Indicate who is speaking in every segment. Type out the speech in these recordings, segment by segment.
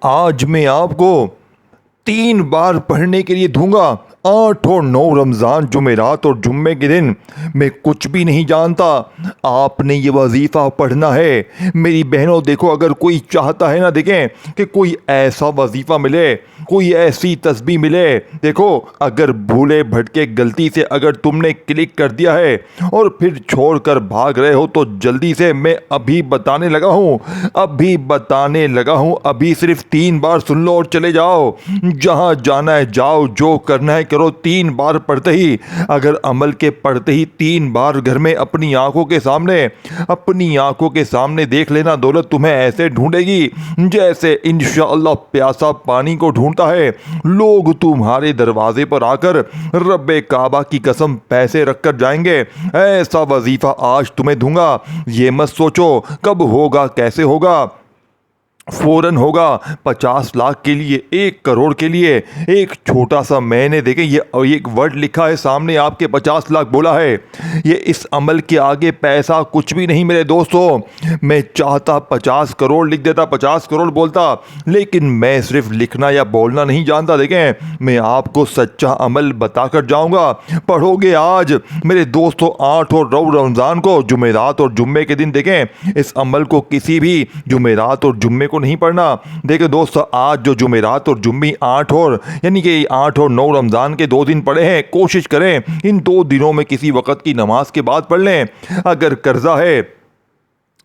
Speaker 1: आज मैं आपको 3 बार पढ़ने के लिए दूंगा। 8 और 9 रमज़ान जुमेरात और जुम्मे के दिन मैं कुछ भी नहीं जानता। आपने ये वजीफ़ा पढ़ना है। मेरी बहनों देखो, अगर कोई चाहता है ना, देखें कि कोई ऐसा वजीफ़ा मिले, कोई ऐसी तस्बीह मिले। देखो, अगर भूले भटके गलती से अगर तुमने क्लिक कर दिया है और फिर छोड़कर भाग रहे हो तो जल्दी से मैं अभी बताने लगा हूँ। अभी सिर्फ 3 बार सुन लो और चले जाओ। जहाँ जाना है जाओ, जो करना है करो। 3 बार पढ़ते ही, अगर अमल के पढ़ते ही 3 बार घर में अपनी आंखों के सामने देख लेना, दौलत तुम्हें ऐसे ढूंढेगी जैसे इंशाअल्लाह प्यासा पानी को ढूंढता है। लोग तुम्हारे दरवाजे पर आकर रब्बे काबा की कसम पैसे रखकर जाएंगे। ऐसा वजीफा आज तुम्हें दूंगा। ये मत सोचो कब होगा, कैसे होगा, फौरन होगा। 50 लाख के लिए, 1 करोड़ के लिए, एक छोटा सा मैंने देखे ये एक वर्ड लिखा है सामने आपके, 50 लाख बोला है। ये इस अमल के आगे पैसा कुछ भी नहीं मेरे दोस्तों। मैं चाहता 50 करोड़ लिख देता, 50 करोड़ बोलता, लेकिन मैं सिर्फ लिखना या बोलना नहीं जानता। देखें, मैं आपको सच्चा अमल बताकर जाऊंगा। पढ़ोगे आज मेरे दोस्तों 8 और 9 रमज़ान को, जुमेरात और जुम्मे के दिन। देखें, इस अमल को किसी भी जुमेरात और जुम्मे को नहीं पढ़ना। देखो दोस्तों, आज जो जुमेरात और जुम्मी 8 और यानी कि 8 और 9 रमज़ान के 2 दिन पड़े हैं, कोशिश करें इन 2 दिनों में किसी वक्त की नमाज के बाद पढ़ लें। अगर कर्जा है,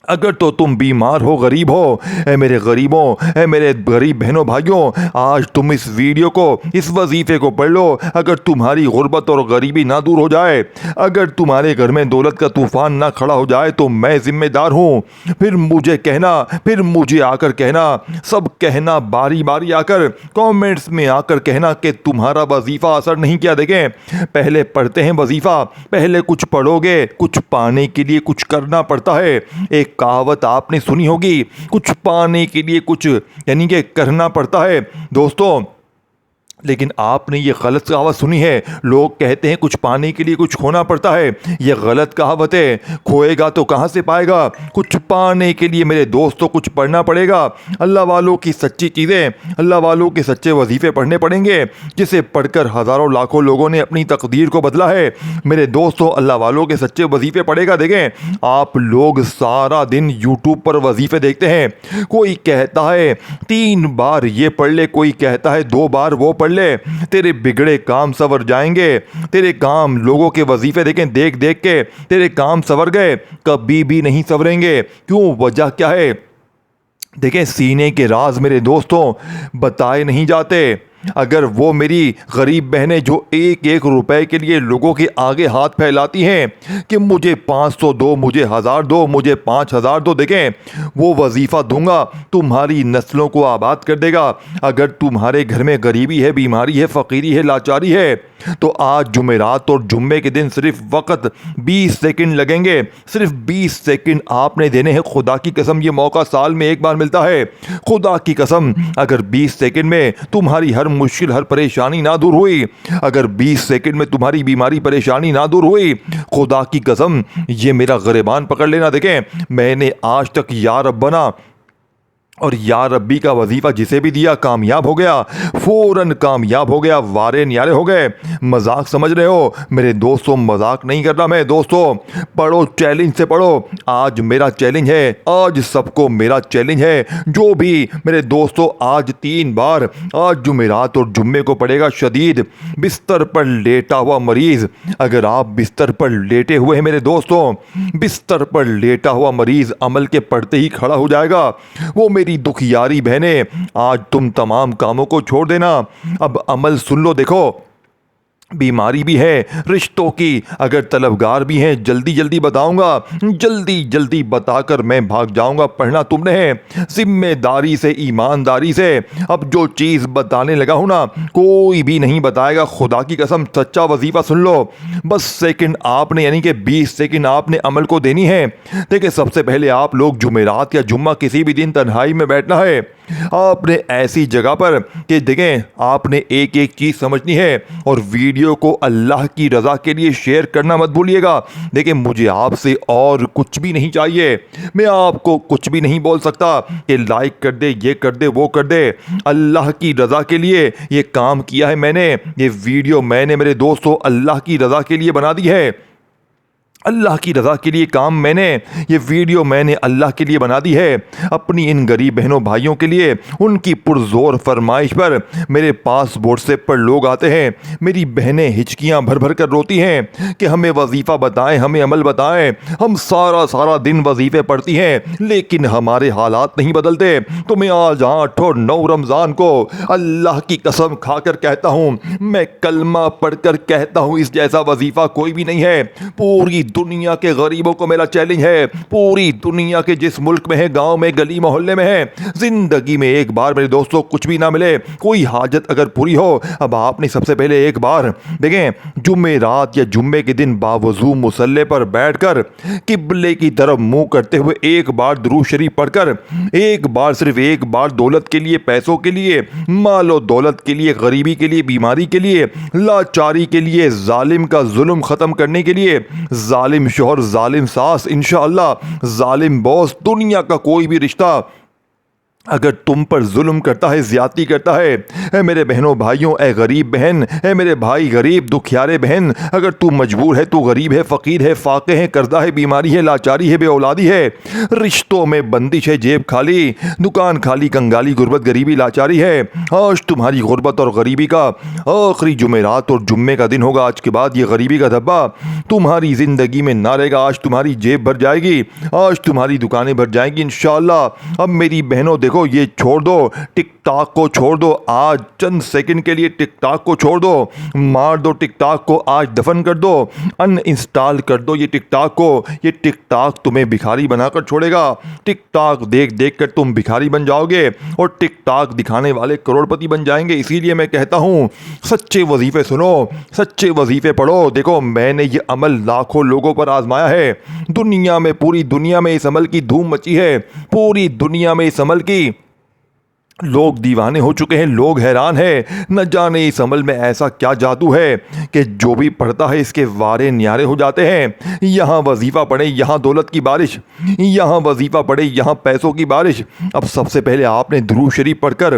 Speaker 1: अगर तो तुम बीमार हो, गरीब हो, मेरे गरीबों, मेरे गरीब बहनों भाइयों, आज तुम इस वीडियो को, इस वजीफे को पढ़ लो। अगर तुम्हारी गुर्बत और गरीबी ना दूर हो जाए, अगर तुम्हारे घर में दौलत का तूफान ना खड़ा हो जाए, तो मैं जिम्मेदार हूँ। फिर मुझे आकर कहना, सब कहना, बारी बारी आकर कमेंट्स में आकर कहना कि तुम्हारा वजीफा असर नहीं किया। देखें, पहले पढ़ते हैं वजीफा, पहले कुछ पढ़ोगे, कुछ पाने के लिए कुछ करना पड़ता है। एक कहावत आपने सुनी होगी, कुछ पाने के लिए कुछ यानी कि करना पड़ता है दोस्तों। लेकिन आपने ये गलत कहावत सुनी है। लोग कहते हैं कुछ पाने के लिए कुछ खोना पड़ता है। ये गलत कहावत है। खोएगा तो कहाँ से पाएगा। कुछ पाने के लिए मेरे दोस्तों कुछ पढ़ना पड़ेगा। अल्लाह वालों की सच्ची चीज़ें, अल्लाह वालों के सच्चे वजीफे पढ़ने पड़ेंगे, जिसे पढ़कर हज़ारों लाखों लोगों ने अपनी तकदीर को बदला है। मेरे दोस्तों, अल्लाह वालों के सच्चे वजीफे पढ़ेगा। देखें, आप लोग सारा दिन यूट्यूब पर वजीफे देखते हैं। कोई कहता है 3 बार ये पढ़ ले, कोई कहता है 2 बार वो पढ़ ले। तेरे बिगड़े काम सवर जाएंगे। तेरे काम, लोगों के वजीफे देखें, देख देख के तेरे काम सवर गए, कभी भी नहीं सवरेंगे। क्यों, वजह क्या है? देखें, सीने के राज मेरे दोस्तों बताए नहीं जाते। अगर वो मेरी गरीब बहनें जो 1-1 रुपए के लिए लोगों के आगे हाथ फैलाती हैं कि मुझे 500 दो, मुझे 1000 दो, मुझे 5000 दो, देखें, वो वजीफ़ा दूंगा, तुम्हारी नस्लों को आबाद कर देगा। अगर तुम्हारे घर में गरीबी है, बीमारी है, फ़कीरी है, लाचारी है, तो आज जुमेरात और जुम्मे के दिन सिर्फ वक्त 20 सेकंड लगेंगे। सिर्फ 20 सेकंड आपने देने हैं। खुदा की कसम, ये मौका साल में 1 बार मिलता है। खुदा की कसम, अगर 20 सेकंड में तुम्हारी हर मुश्किल, हर परेशानी ना दूर हुई, अगर 20 सेकंड में तुम्हारी बीमारी, परेशानी ना दूर हुई, खुदा की कसम, ये मेरा गिरबान पकड़ लेना। देखें, मैंने आज तक या रब्बना और या रब्बी का वजीफा जिसे भी दिया, कामयाब हो गया, फौरन कामयाब हो गया, वारे न्यारे हो गए। मजाक समझ रहे हो मेरे दोस्तों? मजाक नहीं कर रहा मैं दोस्तों। पढ़ो, चैलेंज से पढ़ो। आज मेरा चैलेंज है, आज सबको मेरा चैलेंज है। जो भी मेरे दोस्तों आज 3 बार, आज जुमेरात और जुम्मे को पड़ेगा शदीद बिस्तर पर लेटा हुआ मरीज। अगर आप बिस्तर पर लेटे हुए हैं मेरे दोस्तों, बिस्तर पर लेटा हुआ मरीज अमल के पढ़ते ही खड़ा हो जाएगा। वो मेरी दुखियारी बहनें, आज तुम तमाम कामों को छोड़ देना, अब अमल सुन लो। देखो, बीमारी भी है, रिश्तों की अगर तलबगार भी हैं, जल्दी जल्दी बताऊंगा, जल्दी जल्दी बताकर मैं भाग जाऊंगा। पढ़ना तुमने है, जिम्मेदारी से, ईमानदारी से। अब जो चीज़ बताने लगा हूं ना, कोई भी नहीं बताएगा। खुदा की कसम, सच्चा वजीफा सुन लो। बस सेकंड आपने, यानी कि 20 सेकंड आपने अमल को देनी है। देखिए, सबसे पहले आप लोग जुमेरात या जुम्मा किसी भी दिन तन्हाई में बैठना है। आपने ऐसी जगह पर कि देखें आपने एक एक चीज़ समझनी है और वीडियो को अल्लाह की रज़ा के लिए शेयर करना मत भूलिएगा। देखिए मुझे आपसे और कुछ भी नहीं चाहिए, मैं आपको कुछ भी नहीं बोल सकता कि लाइक कर दे, ये कर दे, वो कर दे। अल्लाह की रज़ा के लिए ये काम किया है मैंने, ये वीडियो मैंने मेरे दोस्तों अल्लाह की रज़ा के लिए बना दी है। अल्लाह की रज़ा के लिए काम मैंने, ये वीडियो मैंने अल्लाह के लिए बना दी है, अपनी इन गरीब बहनों भाइयों के लिए। उनकी पुरजोर फरमाइश पर मेरे पास व्हाट्सएप पर लोग आते हैं, मेरी बहनें हिचकियां भर भर कर रोती हैं कि हमें वजीफ़ा बताएं, हमें अमल बताएं। हम सारा सारा दिन वजीफ़े पढ़ती हैं लेकिन हमारे हालात नहीं बदलते। तो मैं आज 8 और 9 रमज़ान को अल्लाह की कसम खाकर कहता हूँ, मैं कलमा पढ़कर कहता हूँ, इस जैसा वजीफ़ा कोई भी नहीं है। पूरी दुनिया के गरीबों को मेरा चैलेंज है, पूरी दुनिया के जिस मुल्क में है, गांव में, गली मोहल्ले में है, जिंदगी में एक बार मेरे दोस्तों कुछ भी ना मिले, कोई हाजत अगर पूरी हो, अब आपने सबसे पहले एक बार देखें जुम्मे रात या जुम्मे के दिन बावजू मुसल्ले पर बैठकर किबले की तरफ मुंह करते हुए एक बार दुरूद शरीफ पढ़कर, एक बार, सिर्फ एक बार, दौलत के लिए, पैसों के लिए, मालो दौलत के लिए, गरीबी के लिए, बीमारी के लिए, लाचारी के लिए, जालिम का जुल्म खत्म करने के लिए, जालिम शोहर, जालिम सास, इंशाअल्लाह जालिम बॉस, दुनिया का कोई भी रिश्ता अगर तुम पर जुल्म करता है, ज्यादती करता है, ए मेरे बहनों भाइयों, ए गरीब बहन, ए मेरे भाई गरीब दुखियारे बहन, अगर तू मजबूर है, तू गरीब है, फ़कीर है, फाके है, कर्जा है, बीमारी है, लाचारी है, बेऔलादी है, रिश्तों में बंदिश है, जेब खाली, दुकान खाली, कंगाली, गुर्बत, गरीबी, लाचारी है, आज तुम्हारी गुर्बत और गरीबी का आखिरी जुमेरात और जुम्मे का दिन होगा। आज के बाद ये गरीबी का धब्बा तुम्हारी ज़िंदगी में ना रहेगा। आज तुम्हारी जेब भर जाएगी, आज तुम्हारी दुकानें भर जाएंगी इंशाअल्लाह। अब मेरी बहनों देखो, ये छोड़ दो, टिकटॉक को छोड़ दो, आज चंद सेकंड के लिए टिकटॉक को छोड़ दो, मार दो टिकटॉक को, आज दफन कर दो, अनइंस्टॉल कर दो ये टिकटॉक को। ये टिकटॉक तुम्हें भिखारी बनाकर छोड़ेगा। टिकटॉक देख देख कर तुम भिखारी बन जाओगे और टिकटॉक दिखाने वाले करोड़पति बन जाएंगे। इसीलिए मैं कहता हूँ, सच्चे वजीफे सुनो, सच्चे वजीफे पढ़ो। देखो मैंने ये अमल लाखों लोगों पर आजमाया है, दुनिया में, पूरी दुनिया में इस अमल की धूम मची है, पूरी दुनिया में इस अमल की लोग दीवाने हो चुके हैं, लोग हैरान हैं, न जाने इस अमल में ऐसा क्या जादू है कि जो भी पढ़ता है इसके वारे न्यारे हो जाते हैं। यहाँ वजीफ़ा पढ़े, यहाँ दौलत की बारिश, यहाँ वजीफ़ा पढ़े, यहाँ पैसों की बारिश। अब सबसे पहले आपने दुरूद शरीफ पढ़कर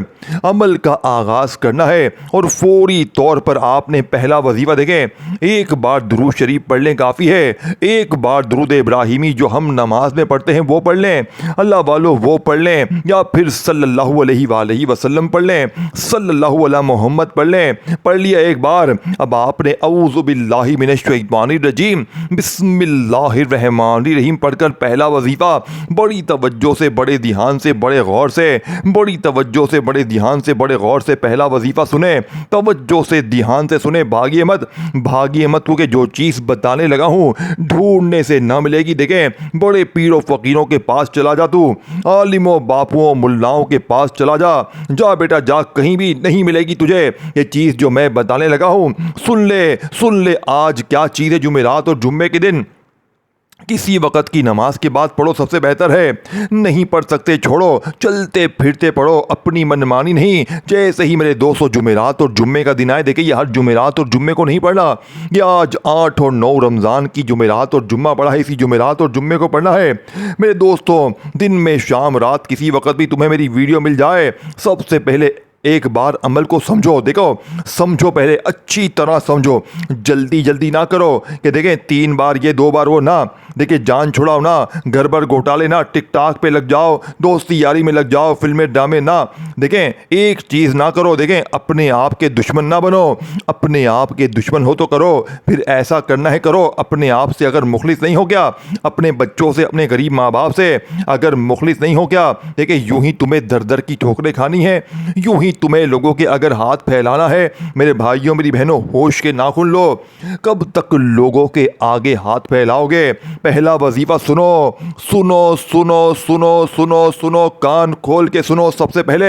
Speaker 1: अमल का आगाज़ करना है और फौरी तौर पर आपने पहला वजीफ़ा देखें, एक बार दुरूद शरीफ पढ़ लें काफ़ी है। एक बार दुरूद इब्राहिमी जो हम नमाज में पढ़ते हैं वो पढ़ लें, अल्लाह वालों वो पढ़ लें, या फिर सल्लल्लाहु अलैहि वसल्लम पढ़ लें, सल्लल्लाहु अला मोहम्मद पढ़ लें। पढ़ लिया एक बार, अब आपने औज़ु बिल्लाहि मिनश शैतानिर रजीम बिस्मिल्लाहिर रहमानिर रहीम पढ़कर पहला वजीफा बड़ी तवज्जो से, बड़े ध्यान से, बड़े गौर से, बड़ी तवज्जो से, बड़े ध्यान से, बड़े गौर से पहला वजीफा सुने, तवज्जो से, ध्यान से सुने, भागिए मत, भागिए मत, क्योंकि जो चीज़ बताने लगा हूँ ढूंढने से ना मिलेगी। देखें बड़े पीरों फकीरों के पास चला जा, तू आलिमों बापुओं मुल्लाओं के पास चला जा, जा बेटा जा, कहीं भी नहीं मिलेगी तुझे ये चीज़ जो मैं बताने लगा हूँ। सुन ले, सुन ले, आज क्या चीज़ है। जुमेरात और जुम्मे के दिन किसी वक़्त की नमाज के बाद पढ़ो, सबसे बेहतर है। नहीं पढ़ सकते छोड़ो, चलते फिरते पढ़ो, अपनी मनमानी नहीं। जैसे ही मेरे 200 जुमेरात और जुम्मे का दिन आए, देखिए ये हर जुमेरात और जुम्मे को नहीं पढ़ना, ये आज 8 और 9 रमज़ान की जुमेरात और जुम्मा पढ़ा है, इसी जुमेरात और जुम्मे को पढ़ना है मेरे दोस्तों। दिन में, शाम, रात, किसी वक़्त भी तुम्हें मेरी वीडियो मिल जाए, सबसे पहले एक बार अमल को समझो। देखो समझो, पहले अच्छी तरह समझो, जल्दी जल्दी ना करो कि देखें 3 बार ये 2 बार वो, ना। देखिए जान छुड़ाओ ना, घर भर घोटाले ना, टिकटॉक पे लग जाओ, दोस्ती यारी में लग जाओ, फिल्में ड्रामे ना। देखें एक चीज़ ना करो, देखें अपने आप के दुश्मन ना बनो। अपने आप के दुश्मन हो तो करो, फिर ऐसा करना है करो। अपने आप से अगर मुखलिस नहीं हो गया, अपने बच्चों से, अपने गरीब माँ बाप से अगर मुखलिस नहीं हो गया, देखिए यूं ही तुम्हें दर दर की ठोकरें खानी है, यूं ही तुम्हें लोगों के अगर हाथ फैलाना है। मेरे भाइयों, मेरी बहनों, होश के नाखून लो, कब तक लोगों के आगे हाथ फैलाओगे। पहला वजीफा सुनो, सुनो, सुनो, सुनो, सुनो, सुनो, कान खोल के सुनो। सबसे पहले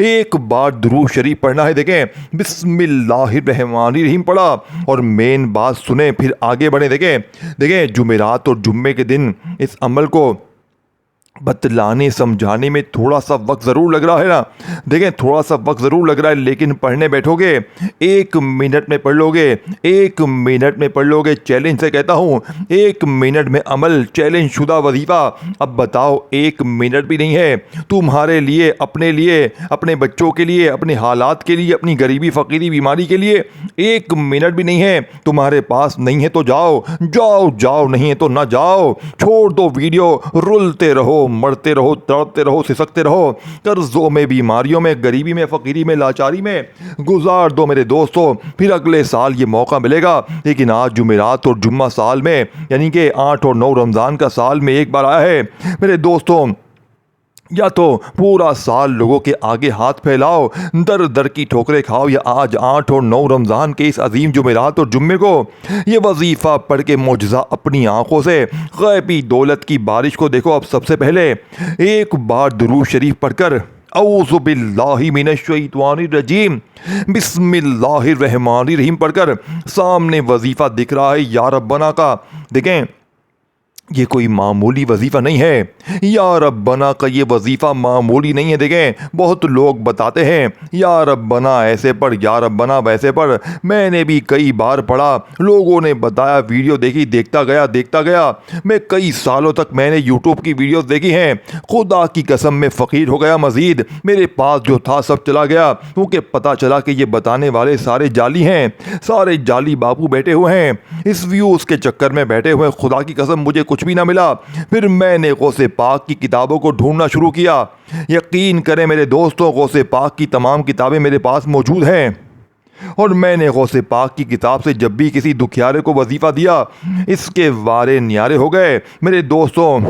Speaker 1: एक बार दुरूद शरीफ पढ़ना है, देखें बिस्मिल्लाहिर रहमानिर रहीम पढ़ा और मेन बात सुने, फिर आगे बढ़े। देखें जुमेरात और जुम्मे के दिन इस अमल को बतलाने समझाने में थोड़ा सा वक्त ज़रूर लग रहा है ना। देखें, थोड़ा सा वक्त ज़रूर लग रहा है, लेकिन पढ़ने बैठोगे 1 मिनट में पढ़ लोगे, 1 मिनट में पढ़ लोगे। चैलेंज से कहता हूँ, 1 मिनट में अमल, चैलेंज शुदा वजीफ़ा। अब बताओ, 1 मिनट भी नहीं है तुम्हारे लिए, अपने बच्चों के लिए, अपने हालात के लिए, अपनी गरीबी फ़कीरी बीमारी के लिए 1 मिनट भी नहीं है तुम्हारे पास। नहीं है तो जाओ जाओ जाओ, नहीं है तो ना जाओ। छोड़ दो वीडियो, रुलते रहो, मरते रहो, तड़पते रहो, सिसकते रहो, कर्जों में, बीमारियों में, गरीबी में, फ़कीरी में, लाचारी में गुजार दो मेरे दोस्तों। फिर अगले साल ये मौका मिलेगा। लेकिन आज जुमेरात और जुम्मा साल में, यानी कि 8 और 9 रमज़ान का साल में एक बार आया है मेरे दोस्तों। या तो पूरा साल लोगों के आगे हाथ फैलाओ, दर दर की ठोकरें खाओ, या आज 8 और 9 रमज़ान के इस अजीम जुमेरात और जुम्मे को ये वजीफ़ा पढ़ के मौजज़ा अपनी आंखों से गैबी दौलत की बारिश को देखो। अब सबसे पहले एक बार दुरूद शरीफ पढ़कर औज़ु बिल्लाहि मिनश्शैतानिर रजीम बिस्मिल्लाहिर रहमानिर रहीम पढ़कर सामने वजीफ़ा दिख रहा है या रब्बना का। देखें, ये कोई मामूली वजीफ़ा नहीं है। या रब्बना का ये वजीफ़ा मामूली नहीं है। देखें, बहुत लोग बताते हैं या रब्बना ऐसे पढ़, या रब्बना वैसे पढ़। मैंने भी कई बार पढ़ा, लोगों ने बताया, वीडियो देखी, देखता गया। मैं कई सालों तक मैंने यूट्यूब की वीडियोस देखी हैं। खुदा की कसम में फ़कीर हो गया मज़ीद। मेरे पास जो था सब चला गया, क्योंकि पता चला कि ये बताने वाले सारे जाली हैं, सारे जाली बाबू बैठे हुए हैं, इस व्यूज़ के चक्कर में बैठे हुए हैं। खुदा की कसम मुझे कुछ भी ना मिला। फिर मैंने गौसे पाक की किताबों को ढूंढना शुरू किया। यकीन करें मेरे दोस्तों, गौसे पाक की तमाम किताबें मेरे पास मौजूद हैं। और मैंने गौसे पाक की किताब से जब भी किसी दुखियारे को वजीफ़ा दिया, इसके वारे न्यारे हो गए मेरे दोस्तों।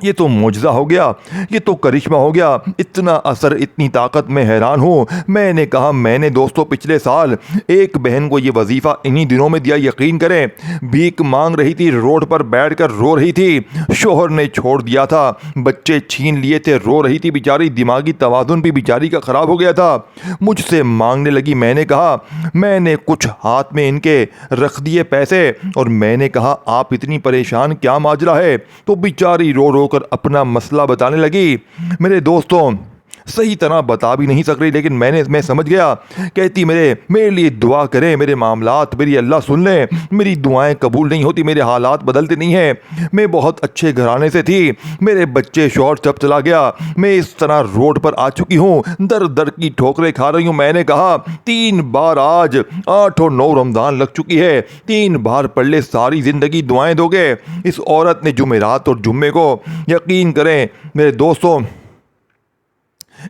Speaker 1: ये तो मुजज़ा हो गया, ये तो करिश्मा हो गया। इतना असर, इतनी ताकत, में हैरान हूँ। मैंने कहा, मैंने दोस्तों पिछले साल एक बहन को ये वजीफ़ा इन्हीं दिनों में दिया। यकीन करें, भीख मांग रही थी, रोड पर बैठकर रो रही थी, शोहर ने छोड़ दिया था, बच्चे छीन लिए थे, रो रही थी बेचारी, दिमागी तवाज़ुन भी बेचारी का ख़राब हो गया था। मुझसे मांगने लगी। मैंने कहा, मैंने कुछ हाथ में इनके रख दिए पैसे, और मैंने कहा, आप इतनी परेशान, क्या माजरा है? तो बेचारी रो रो कर अपना मसला बताने लगी। मेरे दोस्तों, सही तरह बता भी नहीं सक रही, लेकिन मैं समझ गया। कहती, मेरे लिए दुआ करें, मेरे मामलात मेरी अल्लाह सुन ले, मेरी दुआएं कबूल नहीं होती, मेरे हालात बदलते नहीं हैं। मैं बहुत अच्छे घराने से थी, मेरे बच्चे, शौहर सब चला गया, मैं इस तरह रोड पर आ चुकी हूँ, दर दर की ठोकरें खा रही हूँ। मैंने कहा, 3 बार आज 8 और 9 रमज़ान लग चुकी है, 3 बार पढ़ ले, सारी ज़िंदगी दुआएं दोगे? इस औरत ने जुमेरात और जुम्मे को, यकीन करें मेरे दोस्तों,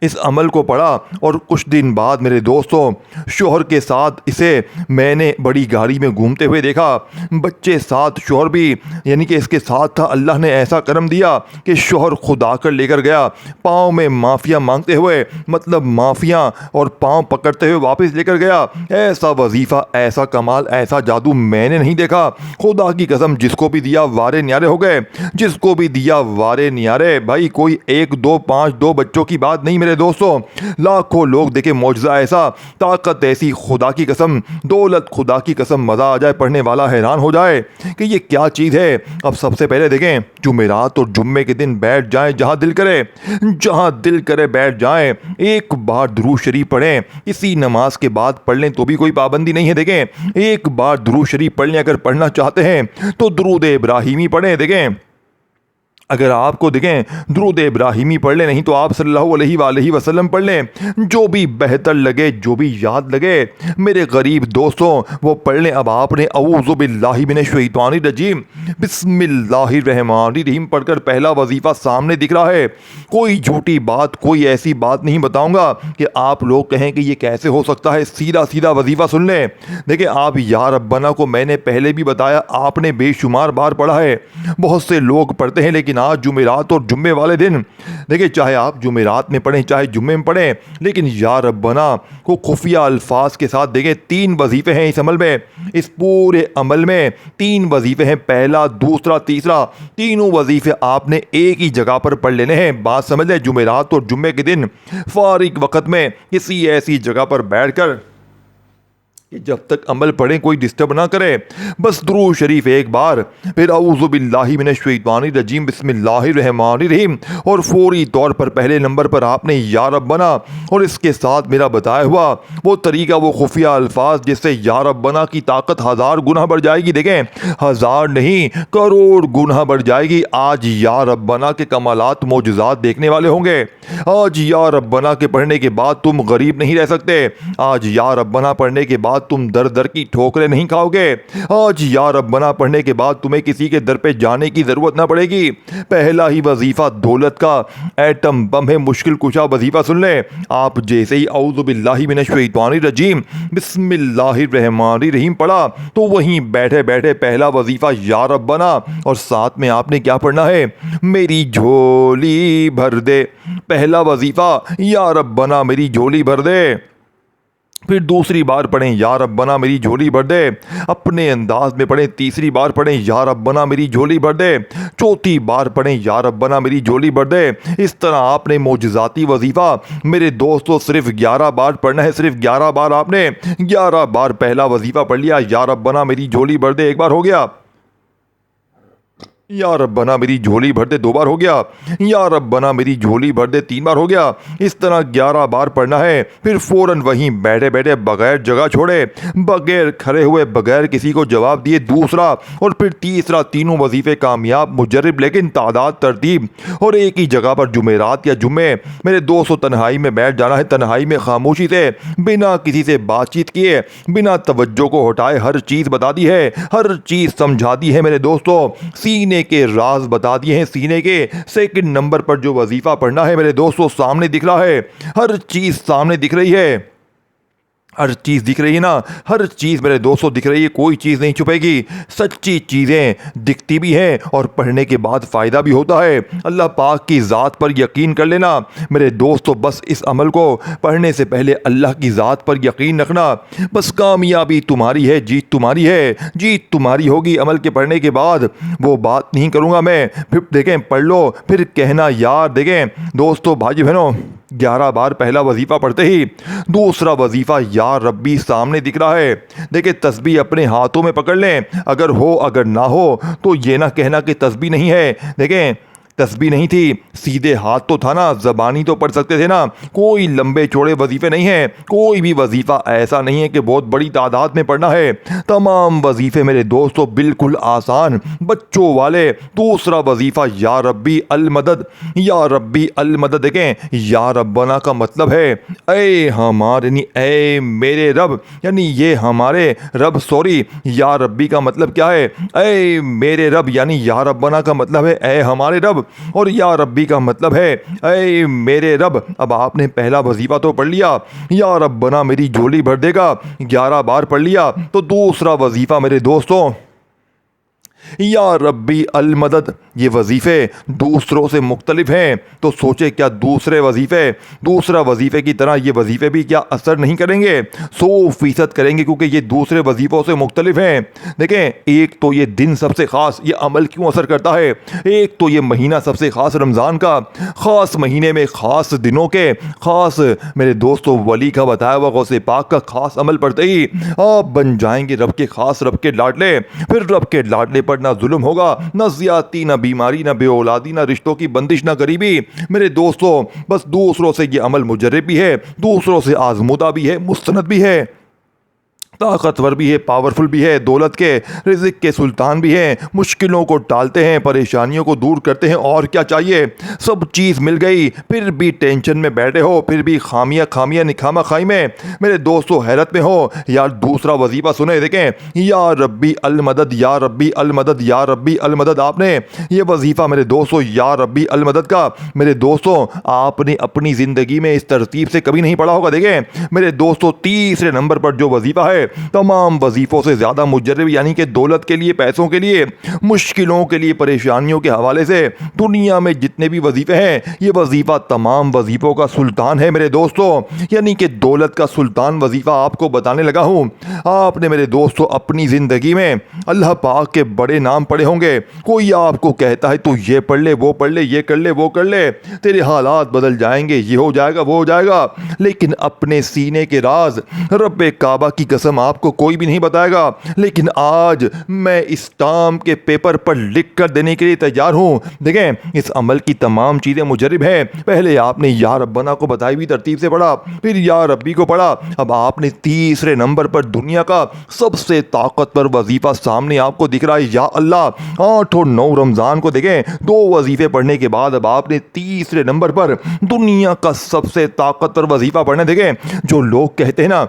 Speaker 1: इस अमल को पढ़ा। और कुछ दिन बाद मेरे दोस्तों, शोहर के साथ इसे मैंने बड़ी गाड़ी में घूमते हुए देखा, बच्चे साथ, शोहर भी यानी कि इसके साथ था। अल्लाह ने ऐसा करम दिया कि शोहर खुद आकर लेकर गया, पाँव में माफिया मांगते हुए, मतलब माफिया और पाँव पकड़ते हुए वापस लेकर गया। ऐसा वजीफ़ा, ऐसा कमाल, ऐसा जादू मैंने नहीं देखा। खुदा की कसम, जिसको भी दिया वारे न्यारे हो गए, जिसको भी दिया वारे न्यारे। भाई, कोई 1, 2, 5, 2 बच्चों की बात नहीं मेरे दोस्तों, लाखों लोग देखे, मौजज़ा ऐसा, ताकत ऐसी, खुदा की कसम, दौलत, खुदा की कसम, मज़ा आ जाए, पढ़ने वाला हैरान हो जाए कि ये क्या चीज़ है। अब सबसे पहले देखें, जुमेरात और जुम्मे के दिन बैठ जाएं, जहां दिल करे बैठ जाएं, एक बार दुरूद शरीफ पढ़ें, इसी नमाज के बाद पढ़ लें तो भी कोई पाबंदी नहीं है। देखें, एक बार दुरूद शरीफ पढ़ लें, अगर पढ़ना चाहते हैं तो दुरूद इब्राहिमी पढ़ें। देखें, अगर आपको देखें दुरूद इब्राहिमी पढ़ लें, नहीं तो आप सल्लल्लाहु अलैहि वसल्लम पढ़ लें, जो भी बेहतर लगे, जो भी याद लगे मेरे गरीब दोस्तों, वो पढ़ लें। अब आपने औज़ु बिल्लाहि मिनश्शैतानिर रजीम बिस्मिल्लाहिर रहमानिर रहीम पढ़कर पहला वजीफ़ा सामने दिख रहा है। कोई झूठी बात, कोई ऐसी बात नहीं बताऊंगा कि आप लोग कहें कि ये कैसे हो सकता है। सीधा सीधा वजीफ़ा सुन लें। देखिए, आप या रब्बना को मैंने पहले भी बताया, आपने बेशुमार बार पढ़ा है, बहुत से लोग पढ़ते हैं, लेकिन आज जुमेरात और जुम्मे वाले दिन, देखिए, चाहे आप जुमेरात में पढ़ें चाहे जुम्मे में पढ़ें, लेकिन या रब्बना को खुफिया अल्फाज के साथ देखें। 3 वजीफ़े हैं इस अमल में, इस पूरे अमल में 3 वजीफ़े हैं, पहला, दूसरा, तीसरा। तीनों वजीफ़े आपने एक ही जगह पर पढ़ लेने हैं। बात समझ लें, जुमेरात और जुम्मे के दिन फारिग वक़्त में किसी ऐसी जगह पर बैठकर कि जब तक अमल पढ़ें कोई डिस्टर्ब ना करे। बस दुरूद शरीफ एक बार, फिर औज़ु बिल्लाहि मिनश शैतानिर रजीम बिस्मिल्लाहिर्रहमानिर्रहीम, और फौरी तौर पर पहले नंबर पर आपने या रब्बना और इसके साथ मेरा बताया हुआ वो तरीका, वो खुफिया अल्फाज जिससे या रब्बना की ताकत 1000 गुना बढ़ जाएगी। देखें, 1000 नहीं करोड़ गुना बढ़ जाएगी। आज या रब्बना के कमालात मौजज़ात देखने वाले होंगे। आज या रब्बना के पढ़ने के बाद तुम गरीब नहीं रह सकते। आज या रब्बना पढ़ने के बाद तुम दर दर की ठोकरें नहीं खाओगे। आज या रब्बना पढ़ने के बाद तुम्हें किसी के दर पे जाने की ज़रूरत ना पड़ेगी। पहला ही वजीफ़ा दौलत का एटम बम है, मुश्किल कुशा वजीफ़ा सुन ले। आप जैसे ही औज़ु बिल्लाहि मिनश शैतानिर रजीम बिस्मिल्लाहिर्रहमानिर्रहीम पढ़ा तो वहीं बैठे बैठे पहला वजीफ़ा या रब्बना, और साथ में आपने क्या पढ़ना है, मेरी झोली भर दे। पहला वजीफ़ा या रब्बना मेरी झोली भर दे। फिर दूसरी बार पढ़ें या रब्बना मेरी झोली भर दे, अपने अंदाज में पढ़ें। तीसरी बार पढ़ें या रब्बना मेरी झोली भर दे। चौथी बार पढ़ें या रब्बना मेरी झोली भर दे। इस तरह आपने मोजज़ाती वजीफ़ा मेरे दोस्तों सिर्फ 11 बार पढ़ना है। सिर्फ 11 बार आपने 11 बार पहला वजीफ़ा पढ़ लिया, या रब्बना मेरी झोली भर दे, एक बार हो गया। या रब्बना मेरी झोली भर दे, 2 बार हो गया। या रब्बना मेरी झोली भर दे, 3 बार हो गया। इस तरह 11 बार पढ़ना है। फिर फौरन वहीं बैठे बैठे बगैर जगह छोड़े, बगैर खड़े हुए, बगैर किसी को जवाब दिए दूसरा और फिर तीसरा, तीनों वजीफे कामयाब मुजर्रिब लेकिन तादाद तरतीब और एक ही जगह पर जुमेरात या जुम्मे। मेरे दोस्तों तन्हाई में बैठ जाना है, तन्हाई में खामोशी से, बिना किसी से बातचीत किए, बिना तवज्जो को हटाए हर चीज़ बता दी है, हर चीज़ समझा दी है। मेरे दोस्तों सीने के राज बता दिए हैं। सीने के सेकंड नंबर पर जो वजीफा पढ़ना है मेरे दोस्तों सामने दिख रहा है, हर चीज सामने दिख रही है। हर चीज़ दिख रही है ना, हर चीज़ मेरे दोस्तों दिख रही है, कोई चीज़ नहीं छुपेगी। सच्ची चीज़ें दिखती भी हैं और पढ़ने के बाद फ़ायदा भी होता है। अल्लाह पाक की ज़ात पर यकीन कर लेना मेरे दोस्तों। बस इस अमल को पढ़ने से पहले अल्लाह की ज़ात पर यकीन रखना। बस कामयाबी तुम्हारी है, जीत तुम्हारी है, जीत तुम्हारी होगी। अमल के पढ़ने के बाद वो बात नहीं करूँगा मैं, फिर देखें पढ़ लो फिर कहना यार। देखें दोस्तों भाई बहनों, 11 बार पहला वजीफ़ा पढ़ते ही दूसरा वजीफ़ा या रब्बी सामने दिख रहा है। देखिए तस्बीह अपने हाथों में पकड़ लें, अगर हो अगर ना हो तो ये ना कहना कि तस्बीह नहीं है। देखें तस्बीह नहीं थी, सीधे हाथ तो था ना, ज़बानी तो पढ़ सकते थे ना। कोई लंबे चौड़े वजीफ़े नहीं हैं, कोई भी वजीफ़ा ऐसा नहीं है कि बहुत बड़ी तादाद में पढ़ना है। तमाम वजीफ़े मेरे दोस्तों बिल्कुल आसान बच्चों वाले। दूसरा वजीफ़ा या रब्बी अल मदद, या रब्बी अल मदद। देखें या रब्बना का मतलब है ए हमारे, यानी ए मेरे रब, यानी ये हमारे रब। सॉरी, या रब्बी का मतलब क्या है, ए मेरे रब, यानी या रब्बना का मतलब है ए हमारे रब, और या रब्बी का मतलब है ऐ मेरे रब। अब आपने पहला वजीफा तो पढ़ लिया, या रब्बना मेरी झोली भर देगा, 11 बार पढ़ लिया। तो दूसरा वजीफा मेरे दोस्तों या रब्बी अल मदद। ये वजीफ़े दूसरों से मुख्तलिफ हैं, तो सोचे क्या दूसरे वजीफ़े दूसरा वजीफ़े की तरह ये वजीफ़े भी क्या असर नहीं करेंगे? 100% करेंगे, क्योंकि ये दूसरे वजीफ़ों से मुख्तलिफ हैं। देखें एक तो ये दिन सबसे ख़ास, ये अमल क्यों असर करता है। एक तो ये महीना सबसे ख़ास रमज़ान का, ख़ास महीने में ख़ास दिनों के ख़ास मेरे दोस्तों वली का बताया हुआ गौसे पाक का ख़ास अमल पढ़ते ही आप बन जाएंगे रब के ख़ास, रब के लाडले। फिर रब के लाडले पर ना जुल्म होगा, ना ज़्यादती, ना बीमारी, ना बेऔलादी, ना रिश्तों की बंदिश, ना गरीबी। मेरे दोस्तों बस दूसरों से ये अमल मुजर्रब भी है, दूसरों से आजमुदा भी है, मुस्तनद भी है, ताकतवर भी है, पावरफुल भी है, दौलत के रिज़्क़ के सुल्तान भी हैं। मुश्किलों को टालते हैं, परेशानियों को दूर करते हैं, और क्या चाहिए। सब चीज़ मिल गई फिर भी टेंशन में बैठे हो, फिर भी खामियां निखामा खाई में मेरे दोस्तों हैरत में हो। यार दूसरा वजीफ़ा सुने, देखें या रब्बी अल मदद, या रब्बी अल मदद, या रब्बी अल मदद। आपने ये वजीफ़ा मेरे दोस्तों या रब्बी अल मदद का मेरे दोस्तों आपने अपनी ज़िंदगी में इस तरतीब से कभी नहीं पढ़ा होगा। देखें मेरे दोस्तों तीसरे नंबर पर जो वजीफ़ा है तमाम वजीफों से ज्यादा मुजर्रब, यानी कि दौलत के लिए, पैसों के लिए, मुश्किलों के लिए, परेशानियों के हवाले से दुनिया में जितने भी वजीफे हैं, ये वजीफा तमाम वजीफों का सुल्तान है मेरे दोस्तों, यानी कि दौलत का सुल्तान वजीफा आपको बताने लगा हूं। आपने मेरे दोस्तों अपनी जिंदगी में अल्लाह पाक के बड़े नाम पढ़े होंगे। कोई आपको कहता है तू ये पढ़ ले, वो पढ़ ले, ये कर ले, वो कर ले, तेरे हालात बदल जाएंगे, ये हो जाएगा, वो हो जाएगा। लेकिन अपने सीने के राज रब्बे काबा की कसम कसम आपको कोई भी नहीं बताएगा, लेकिन आज मैं इस टाम के पेपर पर लिख कर देने के लिए तैयार हूँ। देखें, इस अमल की तमाम चीज़ें मुजरिब हैं। पहले आपने या रब्बना को बताई हुई तरतीब से पढ़ा, फिर या रब्बी को पढ़ा, अब आपने तीसरे नंबर पर दुनिया का सबसे ताकतवर वजीफा सामने आपको दिख रहा है, या अल्लाह। 8 और 9 रमज़ान को देखें, 2 वजीफे पढ़ने के बाद अब आपने तीसरे नंबर पर दुनिया का सबसे ताकतवर वजीफा पढ़ने। देखें, जो लोग कहते हैं ना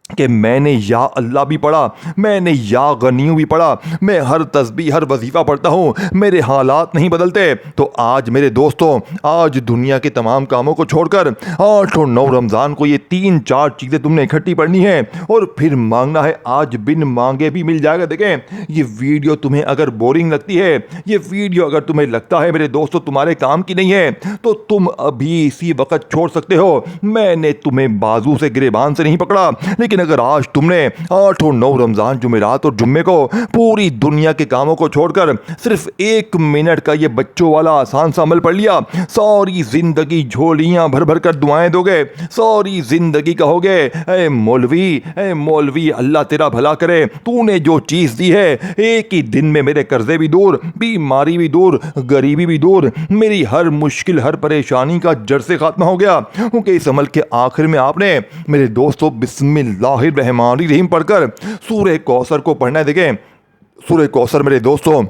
Speaker 1: कि मैंने या अल्लाह भी पढ़ा, मैंने या गनियू भी पढ़ा, मैं हर तस्बीह हर वजीफ़ा पढ़ता हूँ, मेरे हालात नहीं बदलते, तो आज मेरे दोस्तों, आज दुनिया के तमाम कामों को छोड़कर 8 और 9 रमज़ान को ये 3-4 चीज़ें तुमने इकट्ठी पढ़नी है और फिर मांगना है। आज बिन मांगे भी मिल जाएगा। देखें, ये वीडियो तुम्हें अगर बोरिंग लगती है, ये वीडियो अगर तुम्हें लगता है मेरे दोस्तों तुम्हारे काम की नहीं है, तो तुम अभी इसी वक्त छोड़ सकते हो। मैंने तुम्हें बाजू से गिरेबान से नहीं पकड़ा, लेकिन अगर आज तुमने 8 और 9 रमज़ान जुमेरात और जुम्मे को पूरी दुनिया के कामों को छोड़कर सिर्फ 1 मिनट का ये बच्चों वाला आसान सा अमल पढ़ लिया, सारी जिंदगी झोलियां भर भर कर दुआएं दोगे, सारी जिंदगी कहोगे ए मौलवी अल्लाह तेरा भला करे, तूने जो चीज़ दी है एक ही दिन में मेरे कर्जे भी दूर, बीमारी भी दूर, गरीबी भी दूर, मेरी हर मुश्किल हर परेशानी का जड़ से खात्मा हो गया। क्योंकि इस अमल के आखिर में आपने मेरे दोस्तों बिस्मिल्लाहिर्रहमानिर्रहीम पढ़कर सूरह कौसर को पढ़ना है। देखें, सूरह कौसर मेरे दोस्तों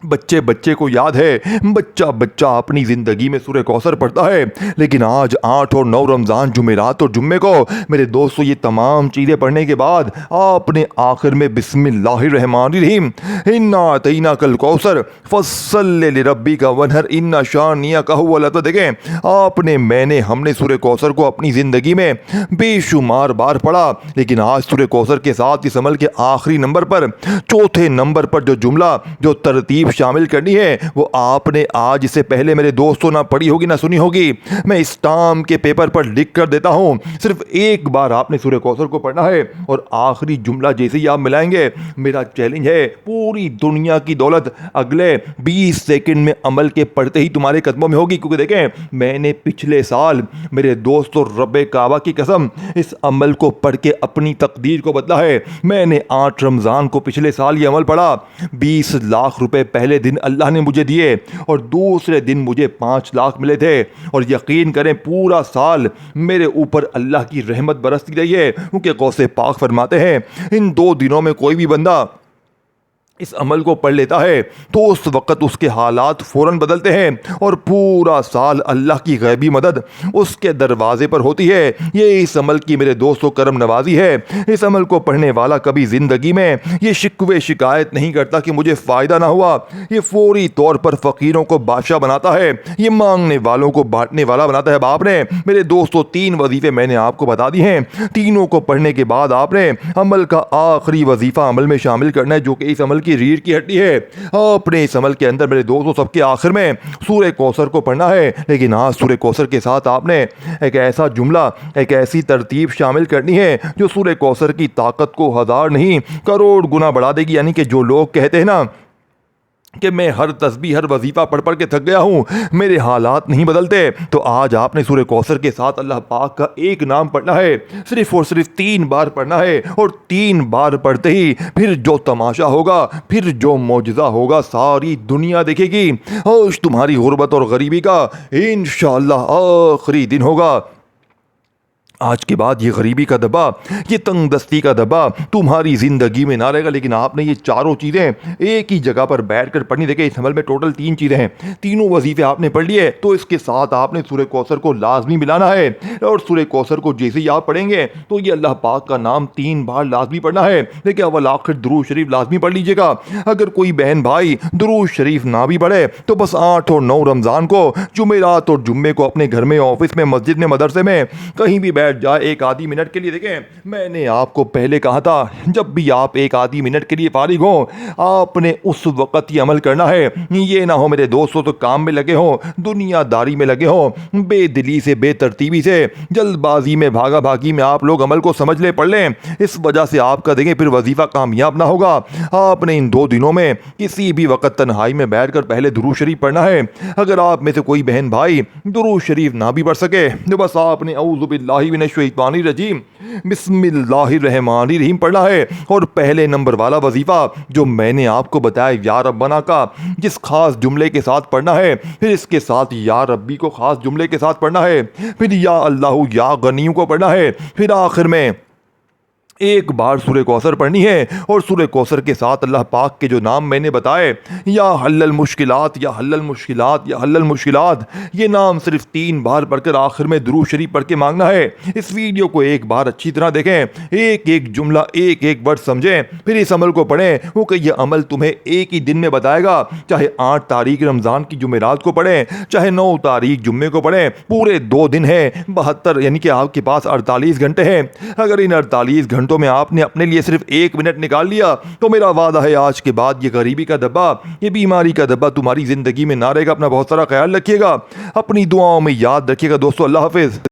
Speaker 1: बच्चे बच्चे को याद है, बच्चा अपनी ज़िंदगी में सूरह कौसर पढ़ता है, लेकिन आज 8 और 9 रमज़ान जुमेरात और जुम्मे को मेरे दोस्तों ये तमाम चीज़ें पढ़ने के बाद आपने आखिर में बिस्मिल्लाहिर्रहमानिर्रहीम इन्ना अतैना कल कौसर फस्सल्लि लिरब्बिका वन्हर इन्ना शानियका हुवल अबतर। देखें, आपने मैंने हमने सूरह कौसर को अपनी ज़िंदगी में बेशुमार बार पढ़ा, लेकिन आज सूरह कौसर के साथ इस अमल के आखिरी नंबर पर, चौथे नंबर पर जो जुमला जो तरतीब शामिल करनी है वो आपने आज इससे पहले मेरे दोस्तों ना पढ़ी होगी ना सुनी होगी। मैं इस टाम के पेपर पर लिख कर देता हूं, सिर्फ एक बार आपने सूरह कौसर को पढ़ना है और आखिरी जुमला जैसे ही आप मिलाएंगे, मेरा चैलेंज है पूरी दुनिया की दौलत अगले 20 सेकंड में अमल के पढ़ते ही तुम्हारे कदमों में होगी। क्योंकि देखें, मैंने पिछले साल मेरे दोस्तों रब्बे काबा की कसम इस अमल को पढ़ के अपनी तकदीर को बदला है। मैंने 8 रमज़ान को पिछले साल ये अमल पढ़ा, 20 लाख रुपए पहले दिन अल्लाह ने मुझे दिए और दूसरे दिन मुझे 5 लाख मिले थे। और यकीन करें पूरा साल मेरे ऊपर अल्लाह की रहमत बरसती रही है, क्योंकि गौसे पाक फरमाते हैं इन 2 दिनों में कोई भी बंदा इस अमल को पढ़ लेता है तो उस वक़्त उसके हालात फ़ौरन बदलते हैं और पूरा साल अल्लाह की गैबी मदद उसके दरवाज़े पर होती है। ये इस अमल की मेरे दोस्तों करम नवाजी है। इस अमल को पढ़ने वाला कभी ज़िंदगी में ये शिकवे शिकायत नहीं करता कि मुझे फ़ायदा ना हुआ। ये फौरी तौर पर फ़कीरों को बादशाह बनाता है, ये मांगने वालों को बांटने वाला बनाता है। अब आपने मेरे दोस्तों 3 वजीफ़े मैंने आपको बता दिए हैं, तीनों को पढ़ने के बाद आपने अमल का आखिरी वजीफ़ा अमल में शामिल करना है, जो कि इस अमल की रीढ़ की हड्डी है। अपने इस अमल के अंदर मेरे दोस्तों सबके आखिर में सूरह कौसर को पढ़ना है, लेकिन आज सूरह कौसर के साथ आपने एक ऐसा जुमला एक ऐसी तरतीब शामिल करनी है जो सूरह कौसर की ताकत को 1000 नहीं करोड़ गुना बढ़ा देगी। यानी कि जो लोग कहते हैं ना कि मैं हर तस्बीह हर वजीफ़ा पढ़ पढ़ के थक गया हूँ, मेरे हालात नहीं बदलते, तो आज आपने सूरह कौसर के साथ अल्लाह पाक का एक नाम पढ़ना है, सिर्फ और सिर्फ 3 बार पढ़ना है। और 3 बार पढ़ते ही फिर जो तमाशा होगा, फिर जो मौजज़ा होगा, सारी दुनिया देखेगी। आज तुम्हारी गुर्बत और गरीबी का इंशाअल्लाह आखिरी दिन होगा। आज के बाद ये गरीबी का दबा, ये तंगदस्ती का दबा तुम्हारी ज़िंदगी में ना रहेगा। लेकिन आपने ये चारों चीज़ें एक ही जगह पर बैठ कर पढ़नी। देखिए, इस अमल में टोटल 3 चीज़ें हैं, तीनों वजीफ़े आपने पढ़ लिए, तो इसके साथ आपने सूरह कौसर को लाजमी मिलाना है। और सूरह कौसर को जैसे ही आप पढ़ेंगे तो ये अल्लाह पाक का नाम 3 बार लाजमी पढ़ना है। देखिए, अव्वल आखिर दुरूद शरीफ लाजमी पढ़ लीजिएगा। अगर कोई बहन भाई दुरूद शरीफ ना भी पढ़े तो बस 8 और 9 रमज़ान को जुमेरात और जुम्मे को अपने घर में, ऑफिस में, मस्जिद में, मदरसे में कहीं भी जाए एक आधी मिनट के लिए। देखें, मैंने आपको पहले कहा था जब भी आप एक आधी मिनट के लिए फारिग हो आपने उस वक्त ये अमल करना है। ये ना हो मेरे दोस्तों तो काम में लगे हो, दुनियादारी में लगे हो, बेदिली से बेतरतीबी से जल्दबाजी में भागा भागी में आप लोग अमल को समझ ले पढ़ लें, इस वजह से आपका देखें फिर वजीफा कामयाब ना होगा। आपने इन 2 दिनों में किसी भी वक्त तन्हाई में बैठकर पहले दुरूद शरीफ पढ़ना है। अगर आप में से कोई बहन भाई दुरूद शरीफ ना भी पढ़ सके तो बस आपने औज़ु बिल्लाहि मिनश्शैतानिर्रजीम बिस्मिल्लाहिर्रहमानिर्रहीम पढ़ना है। और पहले नंबर वाला वजीफ़ा जो मैंने आपको बताया या रब्बना का, जिस खास जुमले के साथ पढ़ना है, फिर इसके साथ या रब्बी को खास जुमले के साथ पढ़ना है, फिर या अल्लाह या गनीयू को पढ़ना है, फिर आखिर में एक बार सूरह कौसर पढ़नी है। और सूरह कौसर के साथ अल्लाह पाक के जो नाम मैंने बताए, या हल्लल मुश्किलात या हल्लल मुश्किलात या हल्लल मुश्किलात, ये नाम सिर्फ 3 बार पढ़कर आखिर में दुरूद शरीफ पढ़ के मांगना है। इस वीडियो को एक बार अच्छी तरह देखें, एक एक जुमला एक एक वर्ड समझें, फिर इस अमल को पढ़ें, क्योंकि यह अमल तुम्हें एक ही दिन में बताएगा। चाहे 8 तारीख रमज़ान की जुमेरात को पढ़ें, चाहे 9 तारीख जुम्मे को पढ़ें, पूरे 2 दिन हैं, 72 यानी कि आपके पास 48 घंटे हैं। अगर इन 48 घंटों में आपने अपने लिए सिर्फ 1 मिनट निकाल लिया तो मेरा वादा है आज के बाद ये गरीबी का धब्बा, ये बीमारी का धब्बा तुम्हारी जिंदगी में ना रहेगा। अपना बहुत सारा ख्याल रखिएगा, अपनी दुआओं में याद रखिएगा दोस्तों। अल्लाह हाफिज।